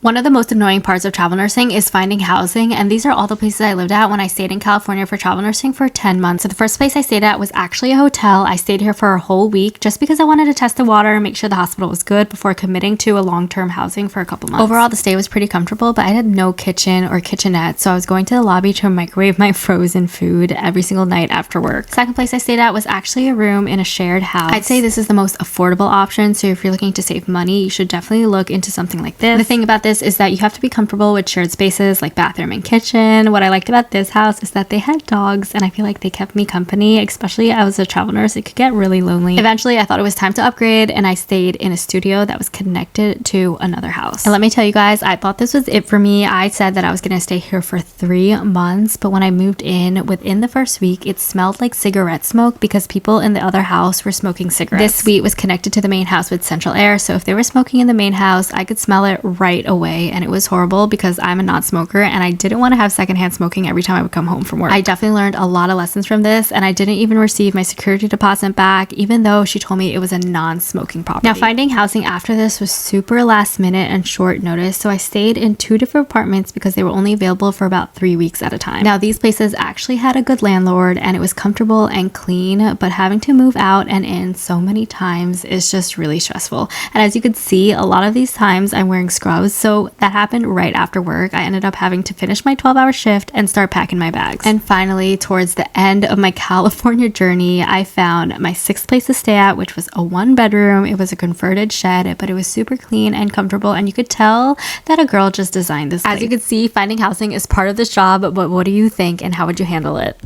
One of the most annoying parts of travel nursing is finding housing, and these are all the places I lived at when I stayed in California for travel nursing for 10 months. So the first place I stayed at was actually a hotel. I stayed here for a whole week just because I wanted to test the water and make sure the hospital was good before committing to a long-term housing for a couple months. Overall, the stay was pretty comfortable, but I had no kitchen or kitchenette, so I was going to the lobby to microwave my frozen food every single night after work. Second place I stayed at was actually a room in a shared house. I'd say this is the most affordable option, so if you're looking to save money, you should definitely look into something like this. The thing about this is that you have to be comfortable with shared spaces like bathroom and kitchen. What I liked about this house is that they had dogs, and I feel like they kept me company, especially I was a travel nurse. It could get really lonely. Eventually, I thought it was time to upgrade, and I stayed in a studio that was connected to another house. And let me tell you guys, I thought this was it for me. I said that I was going to stay here for 3 months, but when I moved in, within the first week, it smelled like cigarette smoke because people in the other house were smoking cigarettes. This suite was connected to the main house with central air, so if they were smoking in the main house, I could smell it right away, and it was horrible because I'm a non-smoker and I didn't want to have secondhand smoking every time I would come home from work. I definitely learned a lot of lessons from this, and I didn't even receive my security deposit back, even though she told me it was a non-smoking property. Now, finding housing after this was super last minute and short notice, so I stayed in 2 different apartments because they were only available for about 3 weeks at a time. Now, these places actually had a good landlord and it was comfortable and clean, but having to move out and in so many times is just really stressful. And as you could see, a lot of these times I'm wearing scrubs, so that happened right after work. I ended up having to finish my 12-hour shift and start packing my bags. And finally, towards the end of my California journey, I found my 6th place to stay at, which was a 1-bedroom. It was a converted shed, but it was super clean and comfortable, and you could tell that a girl just designed this place. As you can see, finding housing is part of this job, but what do you think and how would you handle it?